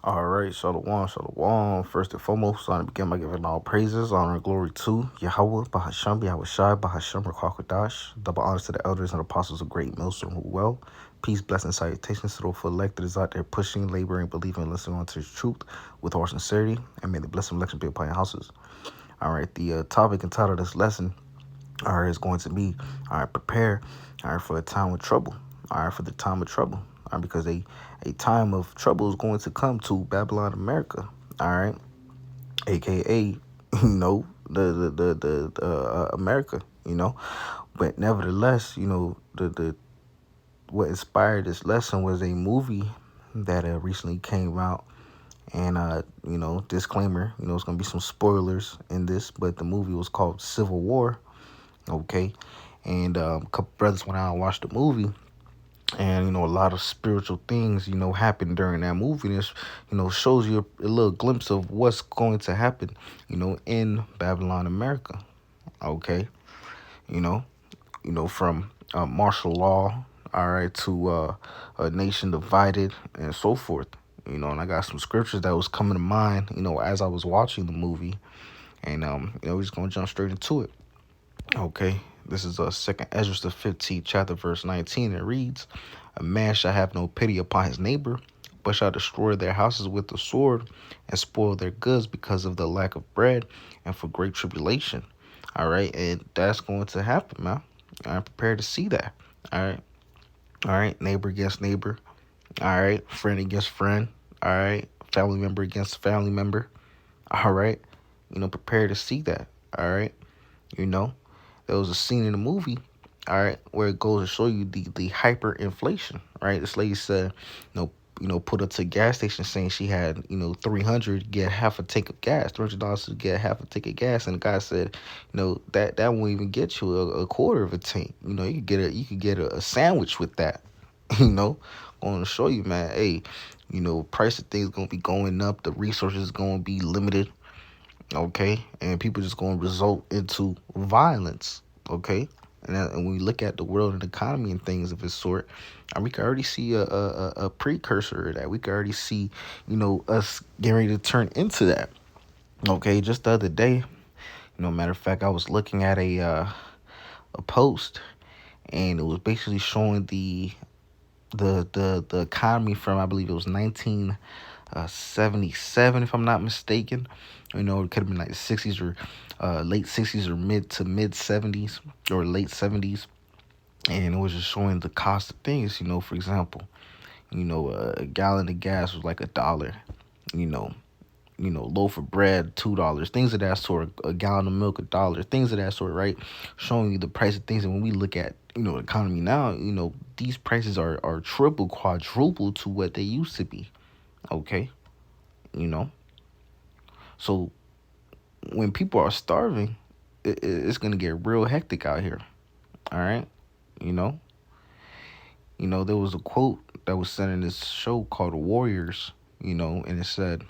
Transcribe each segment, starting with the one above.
All right, Shalom, Shalom. First and foremost, I want to begin by giving all praises, honor, and glory to Yahweh, Bahasham, Yahweh Shai, Bahasham, Rakwakadash. Double honors to the elders and apostles of Great Millstone who well. Peace, blessings, salutations to those elect that is out there pushing, laboring, believing, and listening onto his truth with all sincerity. And may the blessing of election be upon your houses. All right, the topic and title of this lesson, all right, is going to be, all right, prepare, all right, for a time of trouble. All right, for the time of trouble. All right, because a time of trouble is going to come to Babylon, America. All right, aka, America. But nevertheless, the what inspired this lesson was a movie that recently came out. And disclaimer, it's gonna be some spoilers in this, but the movie was called Civil War. Okay, and a couple brothers went out and watched the movie, and a lot of spiritual things happened during that movie. And it's shows you a little glimpse of what's going to happen in Babylon, America. Okay, you know from martial law, all right, to a nation divided and so forth. And I got some scriptures that was coming to mind as I was watching the movie. And we're just gonna jump straight into it. Okay, this is second Ezra the 15th chapter, verse 19. It reads, "A man shall have no pity upon his neighbor, but shall destroy their houses with the sword, and spoil their goods because of the lack of bread, and for great tribulation." All right, and that's going to happen, man. I'm prepared to see that. All right, all right, neighbor against neighbor. All right, friend against friend. All right, family member against family member. All right, prepare to see that. All right, you know. There was a scene in the movie, all right, where it goes to show you the hyperinflation, right? This lady said, put up to a gas station saying she had, 300 get half a tank of gas, $300 to get half a tank of gas, and the guy said, that won't even get you a quarter of a tank. You could get a sandwich with that, you know. Going to show you, man. Hey, price of things gonna be going up. The resources gonna be limited, okay, and people just going to result into violence, okay. And when we look at the world and economy and things of this sort, and we can already see a precursor of that. We can already see, us getting ready to turn into that. Okay, just the other day, matter of fact, I was looking at a post, and it was basically showing the economy from, I believe it was 1977, if I'm not mistaken. It could have been like the 60s or late 60s or mid 70s or late 70s. And it was just showing the cost of things. For example, a gallon of gas was like $1. You know, loaf of bread $2, things of that sort. A gallon of milk $1, things of that sort, right? Showing you the price of things. And when we look at the economy now, these prices are triple, quadruple to what they used to be. Okay, you know. So when people are starving, it's gonna get real hectic out here. All right, you know. There was a quote that was said in this show called Warriors. And it said,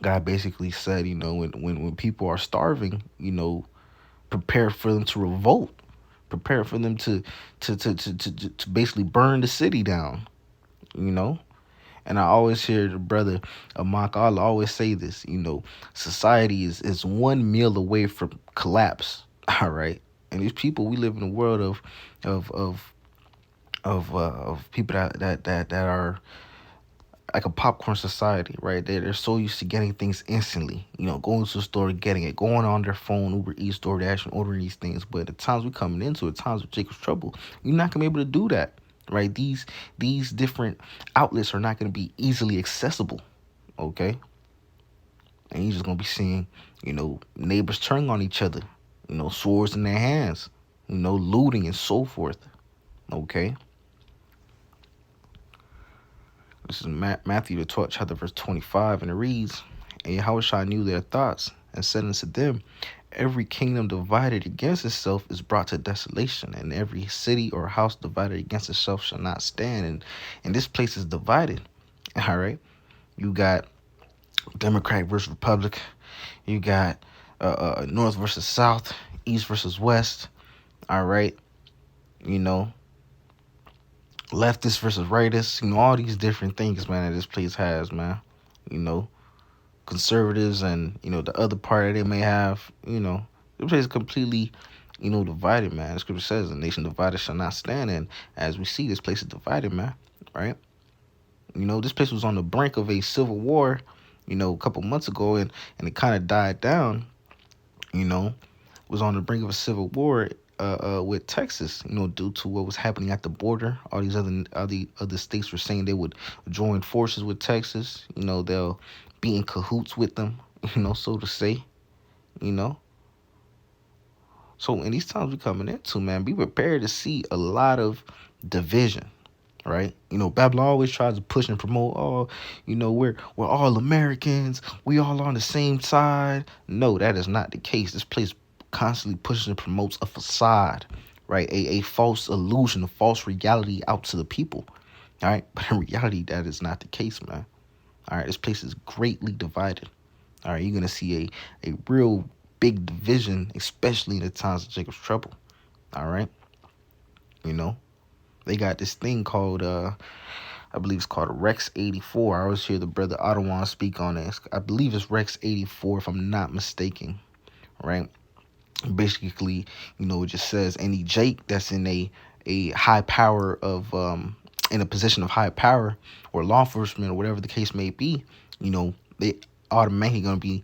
God basically said, when people are starving, prepare for them to revolt, prepare for them to basically burn the city down, you know. And I always hear the brother Amak Allah always say this, society is one meal away from collapse. All right. And these people, we live in a world of of of people that are like a popcorn society, right? They're so used to getting things instantly, going to the store, getting it, going on their phone, Uber Eats, DoorDash, and ordering these things. But the times we're coming into, the times of Jacob's trouble, you're not gonna be able to do that, right? These different outlets are not gonna be easily accessible, okay? And you're just gonna be seeing, neighbors turning on each other, swords in their hands, looting and so forth, okay? This is Matthew the 12th chapter verse 25, and it reads, "And Yahushua knew their thoughts, and said unto them, Every kingdom divided against itself is brought to desolation, and every city or house divided against itself shall not stand." And this place is divided. All right, you got Democrat versus Republic, you got North versus South, East versus West. All right, you know leftist versus rightist, all these different things, man, that this place has, man. you know, conservatives and, the other party they may have, the place is completely, divided, man. The scripture says the nation divided shall not stand. And as we see, this place is divided, man. Right? This place was on the brink of a civil war, a couple months ago, and it kind of died down, you know, was on the brink of a civil war with Texas, due to what was happening at the border. All the other states were saying they would join forces with Texas. They'll be in cahoots with them, so to say, you know. So in these times we're coming into, man, be prepared to see a lot of division, right? Babylon always tries to push and promote, oh, we're all Americans, we all on the same side. No, that is not the case. This place constantly pushes and promotes a facade, right? A false illusion, a false reality out to the people. All right. But in reality, that is not the case, man. All right. This place is greatly divided. All right. You're gonna see a real big division, especially in the times of Jacob's trouble. All right. You know, they got this thing called I believe it's called Rex 84. I always hear the brother Ottawa speak on this. I believe it's Rex 84 if I'm not mistaken, right? Basically, it just says any Jake that's in a high power of in a position of high power or law enforcement or whatever the case may be, they automatically gonna be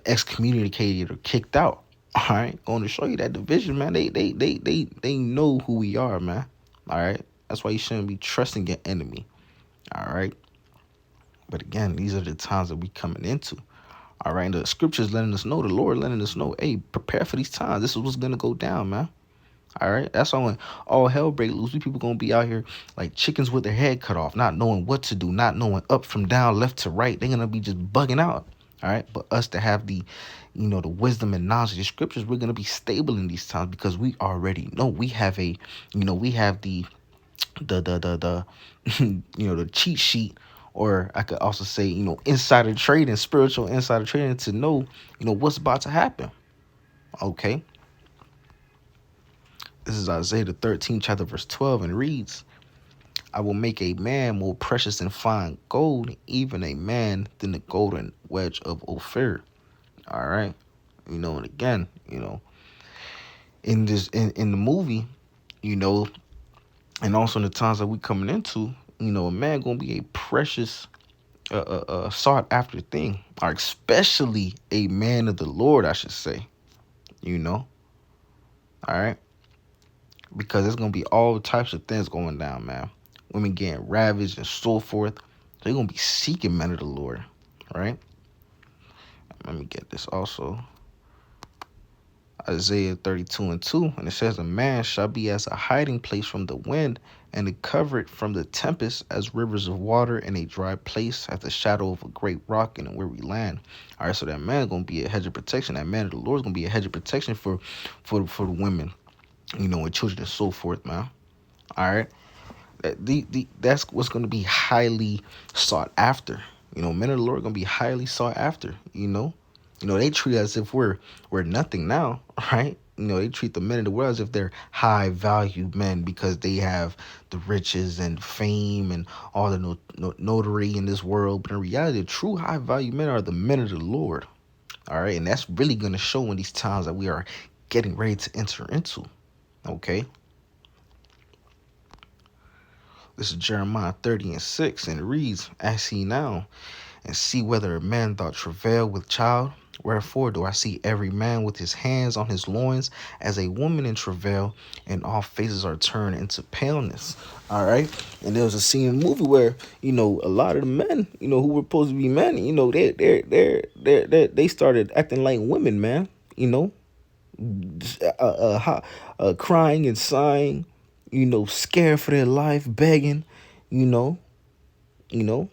excommunicated or kicked out. All right, going to show you that division, man. They know who we are, man. All right, that's why you shouldn't be trusting your enemy. All right. But again, these are the times that we coming into. All right. And the scriptures letting us know, the Lord letting us know, hey, prepare for these times. This is what's gonna go down, man. All right. That's all when all hell break loose. We people gonna be out here like chickens with their head cut off, not knowing what to do, not knowing up from down, left to right. They're gonna be just bugging out. All right. But us to have the, the wisdom and knowledge of the scriptures, we're gonna be stable in these times because we already know we have we have the the cheat sheet, or I could also say insider trading, spiritual insider trading, to know what's about to happen. Okay, this is Isaiah the 13th chapter verse 12, and reads, I will make a man more precious than fine gold, even a man than the golden wedge of Ophir. All right, and again, in this in the movie, you know and also in the times that we coming into, a man gonna be a precious sought after thing, or especially a man of the Lord, I should say. You know, all right, because there's gonna be all types of things going down, man. Women getting ravaged and so forth. They're gonna be seeking men of the Lord, right? Let me get this also. Isaiah 32:2, and it says, a man shall be as a hiding place from the wind, and a covert from the tempest, as rivers of water in a dry place, at the shadow of a great rock in a weary land. All right, so that man is gonna be a hedge of protection. That man of the Lord is gonna be a hedge of protection for the women, and children and so forth, man. All right, that's what's gonna be highly sought after. Men of the Lord are gonna be highly sought after. They treat us as if we're nothing now, right? They treat the men of the world as if they're high value men because they have the riches and fame and all the notary in this world. But in reality, the true high value men are the men of the Lord. All right. And that's really going to show in these times that we are getting ready to enter into. Okay. This is Jeremiah 30:6, and it reads, ask ye now, and see whether a man thought travail with child. Wherefore do I see every man with his hands on his loins as a woman in travail, and all faces are turned into paleness. All right. And there was a scene in the movie where, a lot of the men, who were supposed to be men, they started acting like women, man. Crying and sighing, scared for their life, begging, you know, you know.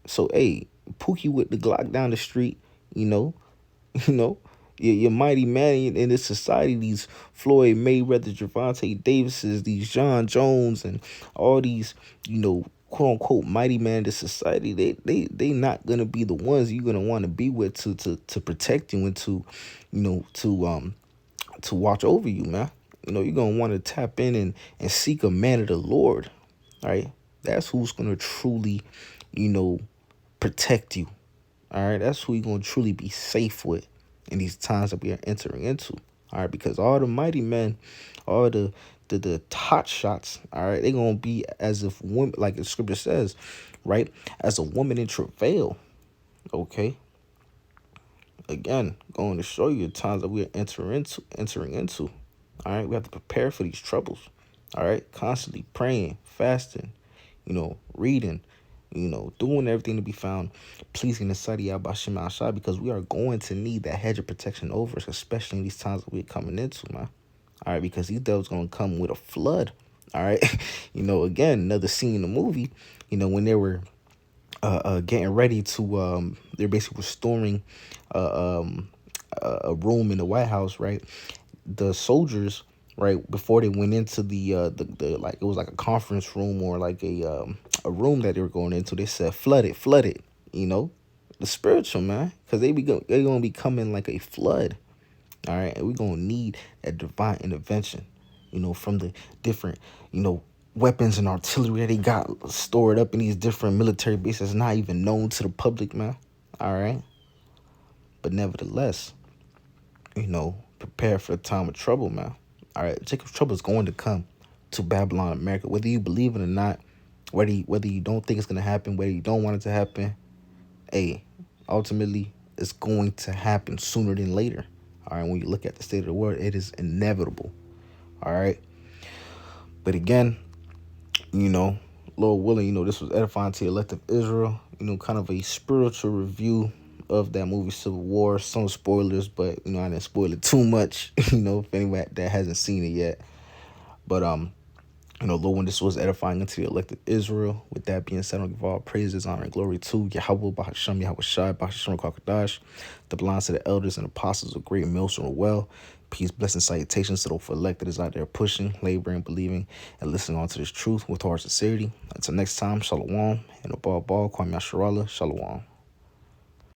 So hey, Pookie with the Glock down the street, you know, you know, your mighty man in this society, these Floyd Mayweather, Gervonta Davises, these John Jones, and all these, quote unquote mighty man in this society, they not gonna be the ones you're gonna want to be with to protect you and to watch over you, man. You're gonna want to tap in and seek a man of the Lord, right? That's who's gonna truly, you know, protect you. All right, that's who you're gonna truly be safe with in these times that we are entering into. All right, because all the mighty men, all the hot shots, all right, they're gonna be as if women, like the scripture says, right, as a woman in travail. Okay, again, going to show you the times that we are entering into. All right, we have to prepare for these troubles. All right, constantly praying, fasting, reading, doing everything to be found pleasing the sight of Yahweh Shem Shai, because we are going to need that hedge of protection over us, especially in these times that we're coming into, man. All right, because these devils gonna come with a flood. All right, again, another scene in the movie. When they were getting ready to they're basically restoring a room in the White House, right? The soldiers, right, before they went into the like, it was like a conference room or like a room that they were going into, they said flood it, you know, the spiritual, man, because they gonna be coming like a flood. All right, and we're gonna need that divine intervention, from the different, weapons and artillery that they got stored up in these different military bases, not even known to the public, man. All right, but nevertheless, prepare for the time of trouble, man. All right, Jacob's trouble is going to come to Babylon, America, whether you believe it or not, whether you don't think it's gonna happen, whether you don't want it to happen. Hey, ultimately, it's going to happen sooner than later. All right, when you look at the state of the world, it is inevitable. All right, but again, Lord willing, this was edifying to the elect of Israel. Kind of a spiritual review of that movie Civil War. Some spoilers, but I didn't spoil it too much. If anyone that hasn't seen it yet, but Lord, when this was edifying unto the elect of Israel. With that being said, I'll give all praises, honor, and glory to Yahweh, Bahasham, Yahweh Shai, Bahasham, Kakadash, the belongs to the elders and apostles of great millstone well. Peace, blessing, salutations to those elected is out there pushing, laboring, believing, and listening on to this truth with heart sincerity. Until next time, shalom, and above all, Kwame Asherallah, shalom.